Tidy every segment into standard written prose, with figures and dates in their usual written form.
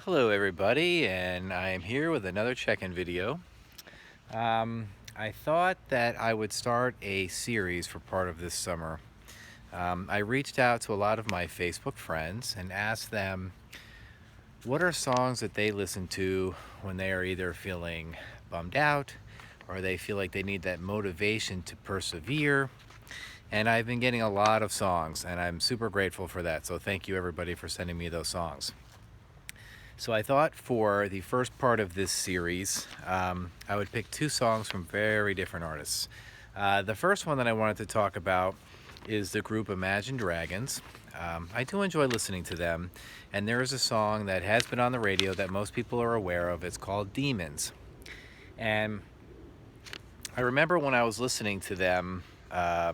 Hello everybody, and I am here with another check-in video. I thought that I would start a series for part of this summer. I reached out to a lot of my Facebook friends and asked them what are songs that they listen to when they are either feeling bummed out or they feel like they need that motivation to persevere. And I've been getting a lot of songs, and I'm super grateful for that. So thank you everybody for sending me those songs. So I thought for the first part of this series, I would pick two songs from very different artists. The first one that I wanted to talk about is the group Imagine Dragons. I do enjoy listening to them, and there is a song that has been on the radio that most people are aware of. It's called Demons. And I remember when I was listening to them, I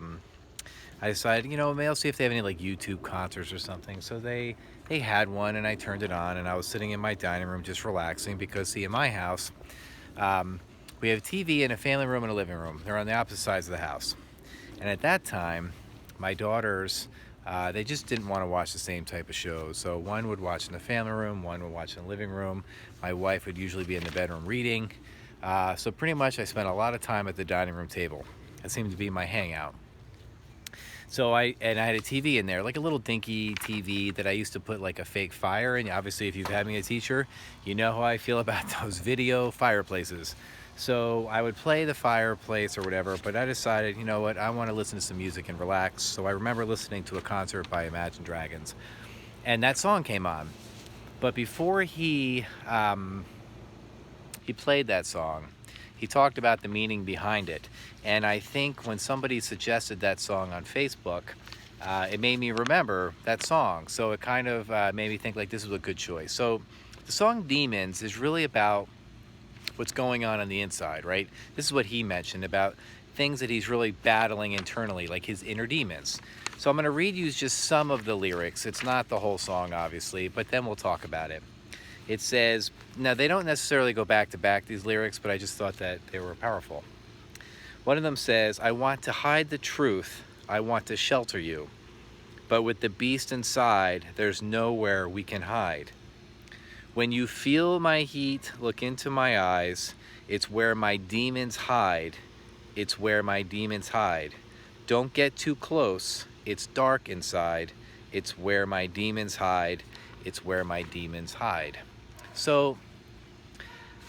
decided, maybe I'll see if they have any like YouTube concerts or something. So they had one, and I turned it on, and I was sitting in my dining room just relaxing because, see, in my house, we have a TV in a family room and a living room. They're on the opposite sides of the house. And at that time, my daughters, they just didn't want to watch the same type of shows. So one would watch in the family room, one would watch in the living room. My wife would usually be in the bedroom reading. So pretty much I spent a lot of time at the dining room table. That seemed to be my hangout. So I had a TV in there, like a little dinky TV that I used to put like a fake fire in. Obviously, if you've had me a teacher, you know how I feel about those video fireplaces. So I would play the fireplace or whatever, but I decided, you know what, I want to listen to some music and relax. So I remember listening to a concert by Imagine Dragons, and that song came on. But before he played that song, he talked about the meaning behind it. And I think when somebody suggested that song on Facebook, it made me remember that song. So it kind of made me think like this was a good choice. So the song Demons is really about what's going on the inside, right? This is what he mentioned about things that he's really battling internally, like his inner demons. So I'm going to read you just some of the lyrics. It's not the whole song, obviously, but then we'll talk about it. It says, now they don't necessarily go back to back, these lyrics, but I just thought that they were powerful. One of them says, I want to hide the truth, I want to shelter you, but with the beast inside, there's nowhere we can hide. When you feel my heat, look into my eyes, it's where my demons hide, it's where my demons hide. Don't get too close, it's dark inside, it's where my demons hide, it's where my demons hide. So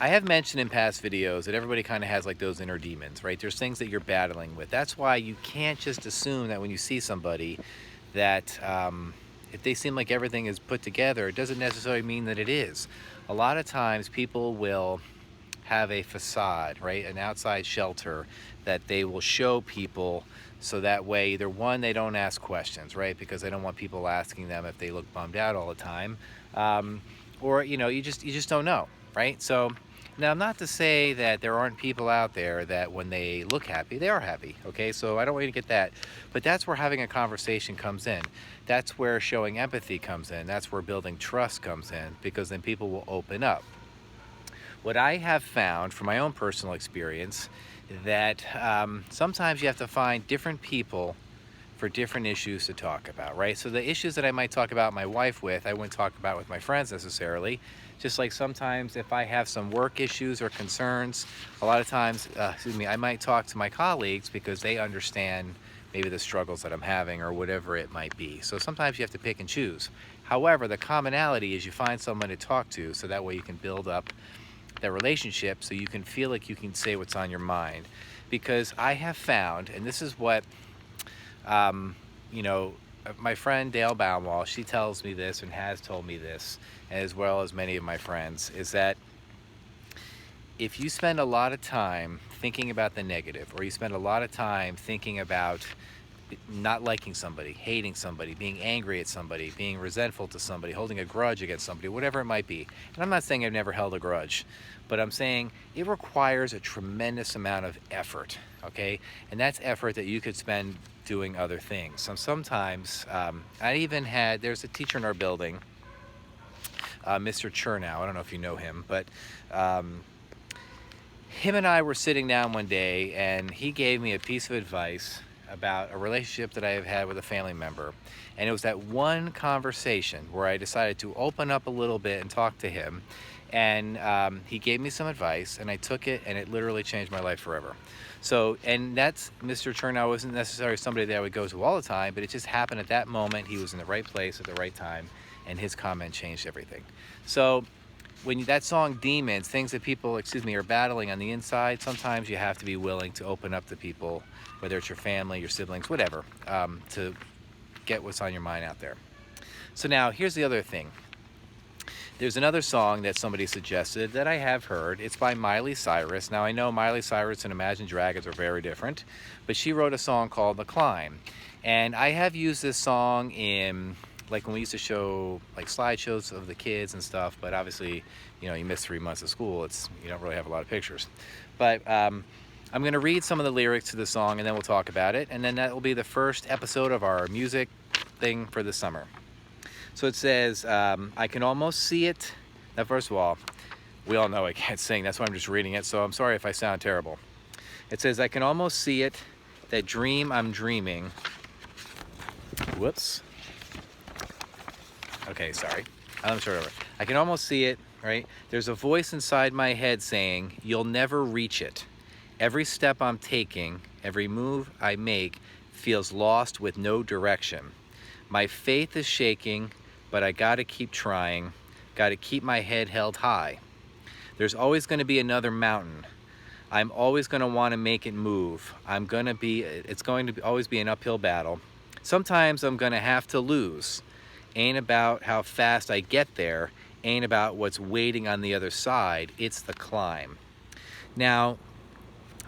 I have mentioned in past videos that everybody kind of has like those inner demons, right? There's things that you're battling with. That's why you can't just assume that when you see somebody that if they seem like everything is put together, it doesn't necessarily mean that it is. A lot of times people will have a facade, right? An outside shelter that they will show people, so that way either one, they don't ask questions, right? Because they don't want people asking them if they look bummed out all the time. Or you just don't know, right? So now, not to say that there aren't people out there that when they look happy, they are happy, okay? So I don't want you to get that. But that's where having a conversation comes in. That's where showing empathy comes in. That's where building trust comes in, because then people will open up. What I have found from my own personal experience, that sometimes you have to find different people for different issues to talk about, right? So the issues that I might talk about my wife with, I wouldn't talk about with my friends necessarily. Just like sometimes if I have some work issues or concerns, a lot of times, I might talk to my colleagues because they understand maybe the struggles that I'm having or whatever it might be. So sometimes you have to pick and choose. However, the commonality is you find someone to talk to, so that way you can build up that relationship, so you can feel like you can say what's on your mind. Because I have found, and this is what you know, my friend Dale Baumwall, she tells me this and has told me this, as well as many of my friends, is that if you spend a lot of time thinking about the negative, or you spend a lot of time thinking about not liking somebody, hating somebody, being angry at somebody, being resentful to somebody, holding a grudge against somebody, whatever it might be. And I'm not saying I've never held a grudge, but I'm saying it requires a tremendous amount of effort, okay? And that's effort that you could spend doing other things. So sometimes, there's a teacher in our building, Mr. Chernow, I don't know if you know him, but him and I were sitting down one day, and he gave me a piece of advice about a relationship that I have had with a family member. And it was that one conversation where I decided to open up a little bit and talk to him. And he gave me some advice, and I took it, and it literally changed my life forever. So, and that's Mr. Chernow wasn't necessarily somebody that I would go to all the time, but it just happened at that moment. He was in the right place at the right time, and his comment changed everything. So, when that song Demons, things that people, are battling on the inside, sometimes you have to be willing to open up to people, whether it's your family, your siblings, whatever, to get what's on your mind out there. So now, here's the other thing. There's another song that somebody suggested that I have heard. It's by Miley Cyrus. Now, I know Miley Cyrus and Imagine Dragons are very different, but she wrote a song called The Climb. And I have used this song in, like, when we used to show like slideshows of the kids and stuff, but obviously, you miss 3 months of school, you don't really have a lot of pictures. But I'm gonna read some of the lyrics to the song, and then we'll talk about it, and then that will be the first episode of our music thing for the summer. So it says, I can almost see it. Now, first of all, we all know I can't sing, that's why I'm just reading it, so I'm sorry if I sound terrible. It says, I can almost see it, that dream I'm dreaming. Whoops. Okay, sorry. Let me start over. I can almost see it, right? There's a voice inside my head saying, you'll never reach it. Every step I'm taking, every move I make feels lost with no direction. My faith is shaking, but I gotta keep trying, gotta keep my head held high. There's always gonna be another mountain. I'm always gonna wanna make it move. It's going to always be an uphill battle. Sometimes I'm gonna have to lose. Ain't about how fast I get there, ain't about what's waiting on the other side, it's the climb. Now,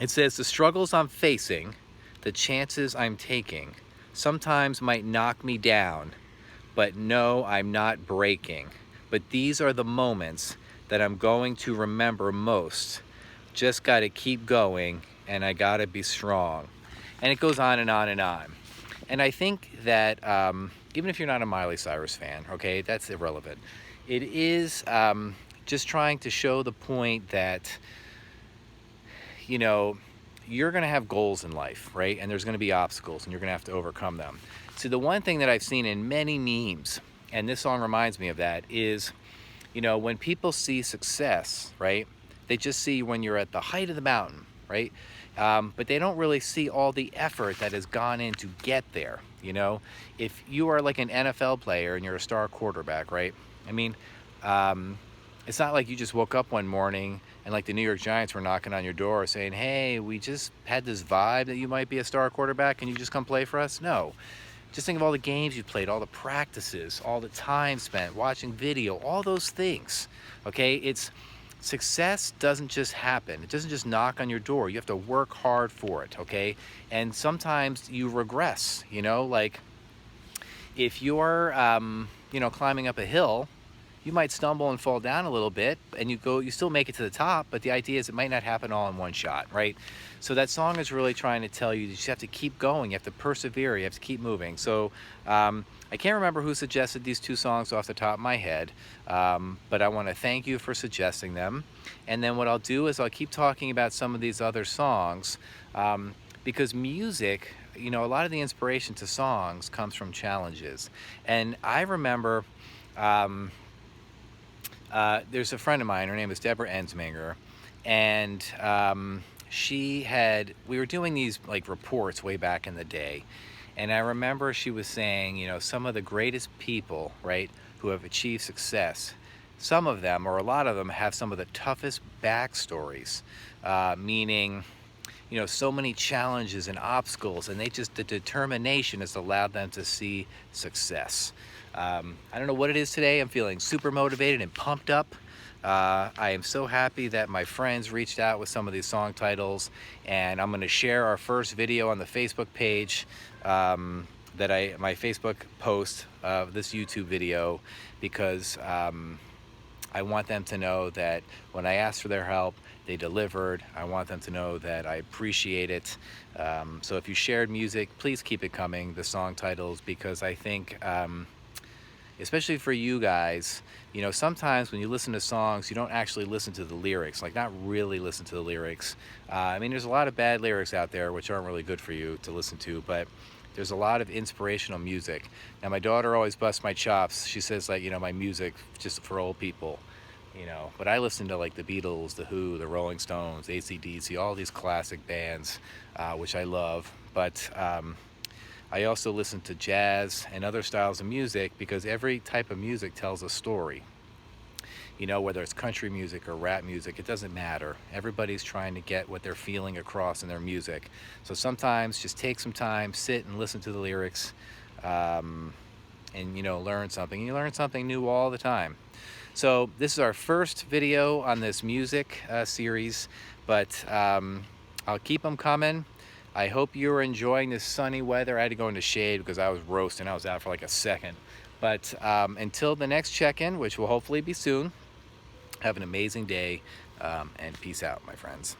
it says the struggles I'm facing, the chances I'm taking, sometimes might knock me down, but no, I'm not breaking. But these are the moments that I'm going to remember most. Just gotta keep going, and I gotta be strong. And it goes on and on and on. And I think that even if you're not a Miley Cyrus fan, okay, that's irrelevant. It is just trying to show the point that, you're gonna have goals in life, right? And there's gonna be obstacles, and you're gonna have to overcome them. So the one thing that I've seen in many memes, and this song reminds me of that, is, when people see success, right? They just see when you're at the height of the mountain, right? But they don't really see all the effort that has gone in to get there, If you are like an NFL player and you're a star quarterback, right? I mean, it's not like you just woke up one morning and like the New York Giants were knocking on your door saying, hey, we just had this vibe that you might be a star quarterback, can you just come play for us? No. Just think of all the games you've played, all the practices, all the time spent watching video, all those things, okay? Success doesn't just happen. It doesn't just knock on your door. You have to work hard for it, okay? And sometimes you regress, like if you're, climbing up a hill, you might stumble and fall down a little bit, and you still make it to the top, but the idea is it might not happen all in one shot, right? So that song is really trying to tell you that you have to keep going, you have to persevere, you have to keep moving. So I can't remember who suggested these two songs off the top of my head, but I want to thank you for suggesting them. And then what I'll do is I'll keep talking about some of these other songs, because music, a lot of the inspiration to songs comes from challenges. And I remember there's a friend of mine, her name is Deborah Ensminger, and we were doing these like reports way back in the day, and I remember she was saying, some of the greatest people, right, who have achieved success, some of them, or a lot of them, have some of the toughest backstories, meaning, so many challenges and obstacles, and the determination has allowed them to see success. I don't know what it is today. I'm feeling super motivated and pumped up. I am so happy that my friends reached out with some of these song titles, and I'm going to share our first video on the Facebook page, my Facebook post of this YouTube video, because I want them to know that when I asked for their help, they delivered. I want them to know that I appreciate it. So if you shared music, please keep it coming, the song titles, because I think especially for you guys, you know, sometimes when you listen to songs, you don't actually listen to the lyrics, like not really listen to the lyrics. I mean, there's a lot of bad lyrics out there which aren't really good for you to listen to, but there's a lot of inspirational music. Now, my daughter always busts my chops. She says, like, you know, my music just for old people, you know, but I listen to like the Beatles, the Who, the Rolling Stones, AC/DC, all these classic bands, which I love. But I also listen to jazz and other styles of music because every type of music tells a story. You know, whether it's country music or rap music, it doesn't matter. Everybody's trying to get what they're feeling across in their music. So sometimes just take some time, sit and listen to the lyrics, and, you know, learn something. You learn something new all the time. So this is our first video on this music series, but I'll keep them coming. I hope you're enjoying this sunny weather. I had to go into shade because I was roasting. I was out for like a second. But until the next check-in, which will hopefully be soon, have an amazing day, and peace out, my friends.